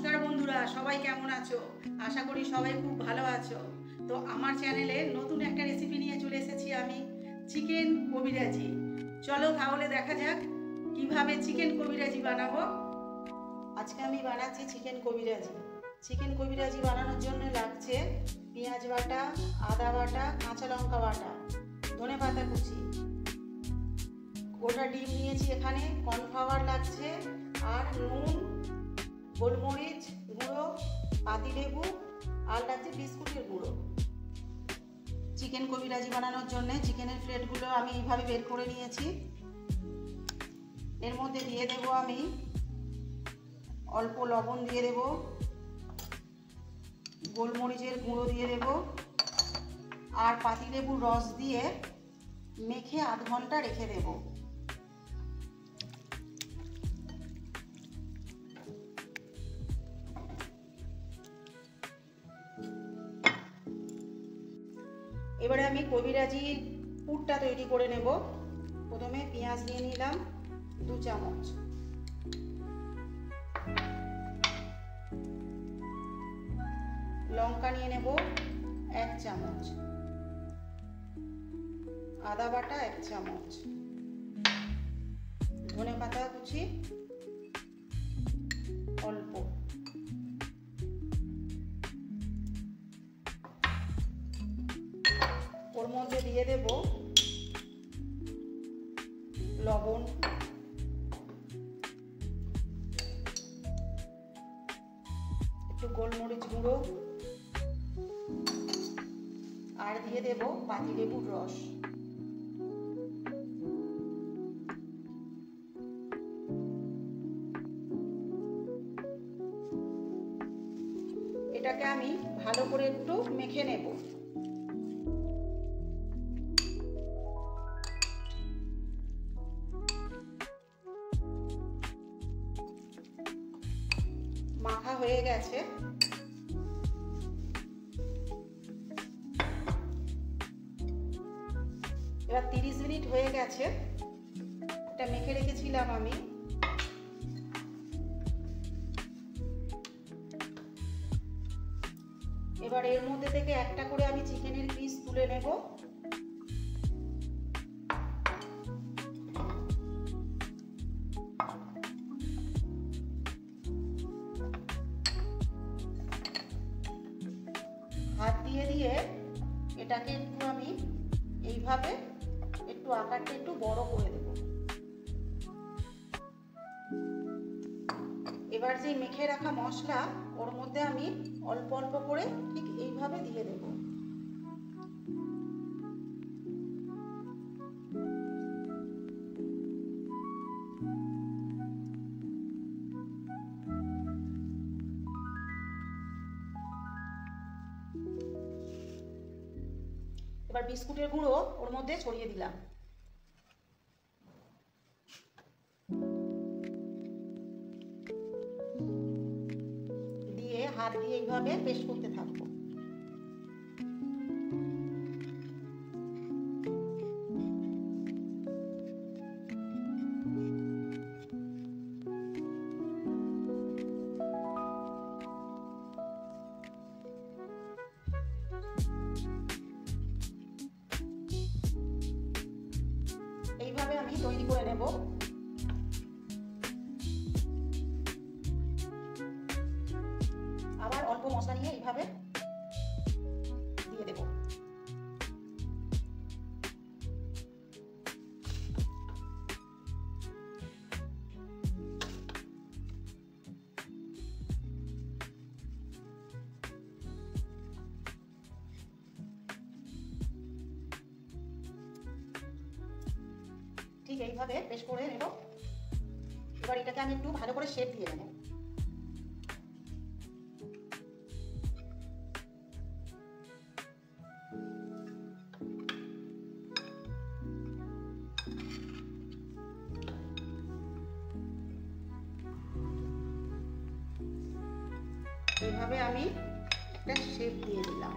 নমস্কার বন্ধুরা, সবাই কেমন আছো? আশা করি সবাই খুব ভালো আছো। তো আমার চ্যানেলে নতুন একটা রেসিপি নিয়ে চলে এসেছি আমি, চিকেন কবিরাজি। চলো তাহলে দেখা যাক কিভাবে চিকেন কবিরাজি বানাবো। আজকে আমি বানাচ্ছি চিকেন কবিরাজি। চিকেন কবিরাজি বানানোর জন্য লাগছে পেঁয়াজ বাটা, আদা বাটা, কাঁচা লঙ্কা বাটা, ধনেপাতা কুচি, গোটা ডিম নিয়েছি এখানে, কর্নফ্লাওয়ার লাগছে, আর নুন, গোলমরিচ গুঁড়ো, পাতিলেবু, আর লাগছে বিস্কুটের গুঁড়ো। চিকেন কবিরাজি বানানোর জন্য চিকেনের প্লেটগুলো আমি এইভাবে বের করে নিয়েছি। এর মধ্যে দিয়ে দেব আমি অল্প লবণ দিয়ে দেব, গোলমরিচের গুঁড়ো দিয়ে দেব, আর পাতিলেবুর রস দিয়ে মেখে আধ ঘন্টা রেখে দেব। এবারে আমি কবিরাজির পুরটা তৈরি করে নেব। প্রথমে পেঁয়াজ নিয়ে নিলাম 2 চামচ, লঙ্কা নিয়ে নেব 1 চামচ, আদা বাটা 1 চামচ, ধনেপাতা কুচি অল্প, ওর মধ্যে দিয়ে দেব লবণ, একটু গোলমরিচ গুঁড়ো, আর দিয়ে দেব পাতিলেবুর রস। এটাকে আমি ভালো করে একটু মেখে নেব। মাখা হয়ে গেছে। এবার 30 মিনিট হয়ে গেছে, এটা মেখে রেখেছিলাম আমি। এবার এর মধ্যে থেকে একটা করে আমি চিকেনের পিস তুলে নেব। হাত দিয়ে দিয়ে এটাকে একটু আমি এইভাবে একটু আকারটা একটু বড় করে দেব। এবার যে মেখে রাখা মশলা ওর মধ্যে আমি অল্প অল্প করে ঠিক এইভাবে দিয়ে দেব। এবার বিস্কুটের গুঁড়ো ওর মধ্যে ছড়িয়ে দিলাম। দিয়ে হাত দিয়ে এইভাবে পেস্ট করতে থাকবো। এইভাবে আমি তৈরি করে নেব। আবার অল্প মশলা নিয়ে এইভাবে দিয়ে দেব। ঠিক এইভাবে পেস্ট করে নেব। এবার এটাকে আমি একটু ভালো করে শেপ দিয়ে নেব। এইভাবে আমি একটা শেপ দিয়ে দিলাম।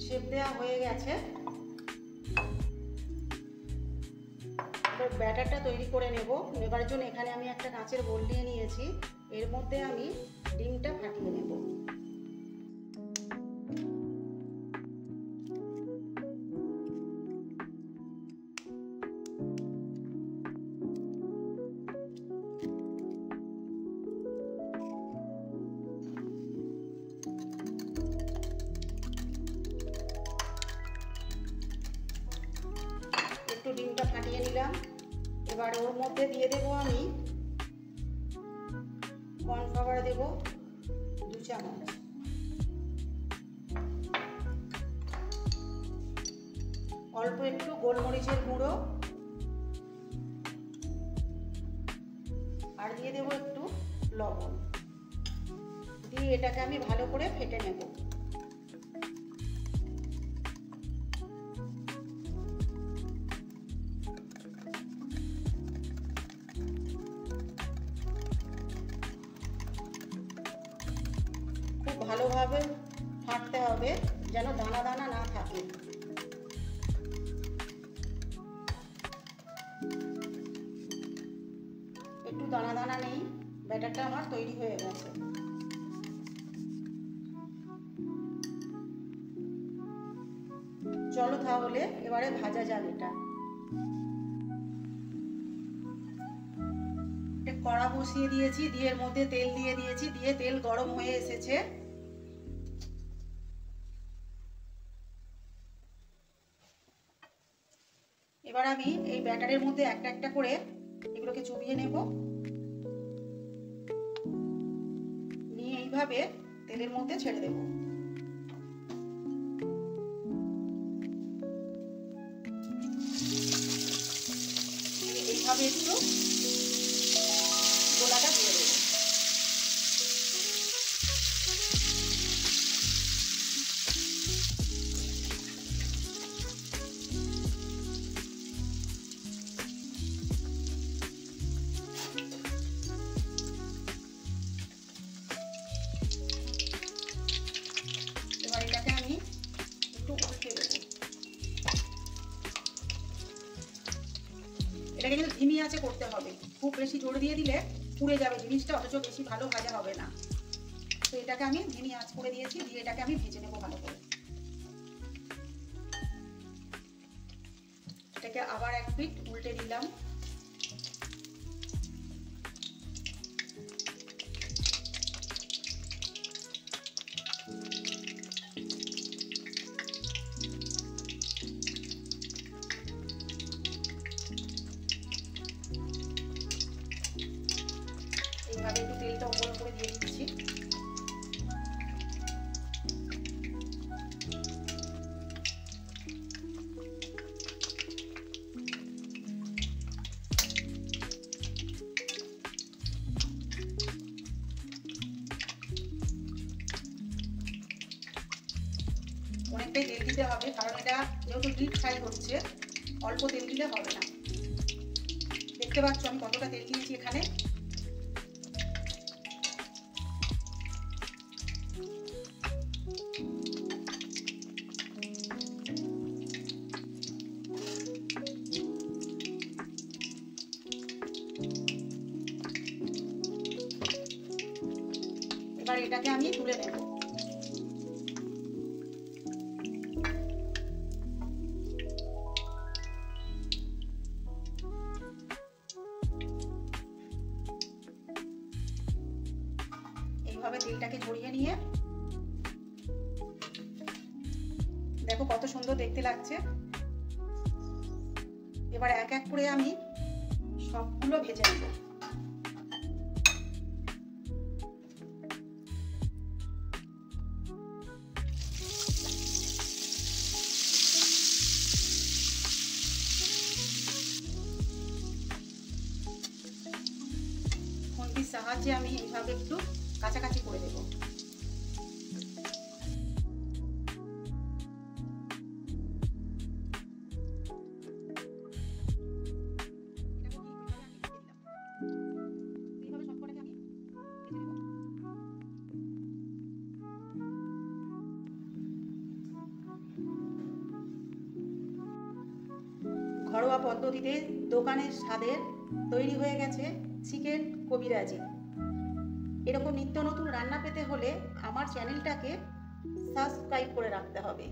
শেপ দেওয়া হয়ে গেছে। এবার ব্যাটারটা তৈরি করে নেবার জন্য এখানে আমি একটা কাঁচের বোল নিয়ে নিয়েছি। এর মধ্যে আমি ডিমটা ফাটিয়ে নেব। একটু ডিমটা ফাটিয়ে নিলাম। এবার ওর মধ্যে দিয়ে দেবো আমি কর্নফ্লাওয়ার, দেবো 2 চামচ। অল্প একটু গোলমরিচের গুঁড়ো, আর দিয়ে দেবো একটু লবণ। দিয়ে এটাকে আমি ভালো করে ফেটে নেব। খুব ভালোভাবে ফাটতে হবে যেন দানা দানা না থাকে। একটু দানা দানা নেই, ব্যাটারটা আমার তৈরি হয়ে গেছে। চলো তাহলে এবারে ভাজা যাক। এটা কড়া বসিয়ে দিয়েছি, দিয়ে এর মধ্যে তেল দিয়ে দিয়েছি, দিয়ে তেল গরম হয়ে এসেছে। এবার আমি এই ব্যাটারের মধ্যে একটা একটা করে এগুলোকে চুবিয়ে নেব। নিয়ে এইভাবে তেলের মধ্যে ছেড়ে দেব। এইভাবে একটু গোলাটা দিয়ে দেবো। এবার এটাকে আমি একটু উল্টে দেবো। এটাকে কিন্তু ধিমি আঁচে করতে হবে, খুব বেশি জোর দিয়ে দিলে পুড়ে যাবে জিনিসটা, অথচ বেশি ভালো ভাজা হবে না। তো এটাকে আমি ধিমি আঁচ করে দিয়েছি, দিয়ে এটাকে আমি ভেজে নেবো ভালো করে। এটাকে আবার এক পিঠ উল্টে দিলাম। এইভাবে একটু তেলটা উপর করে দিয়ে দিচ্ছি। অনেকটাই তেল দিতে হবে, কারণ এটা যেহেতু ডিপ ফ্রাই হচ্ছে, অল্প তেল দিলে হবে না। দেখতে পাচ্ছ আমি কতটা তেল দিয়েছি এখানে। এবার এটাকে আমি তুলে নেব। এইভাবে তেলটাকে ঝরিয়ে নিয়ে দেখো কত সুন্দর দেখতে লাগছে। এবার এক এক করে আমি সবগুলো ভেজে নেব। খুন্তির সাহায্যে আমি এইভাবে একটু কাছাকাছি করে দেব। ঘরোয়া পদ্ধতিতে দোকানের স্বাদের তৈরি হয়ে গেছে চিকেন কবিরাজি। এরকম নিত্য নতুন রান্না পেতে হলে আমার চ্যানেলটাকে সাবস্ক্রাইব করে রাখতে হবে।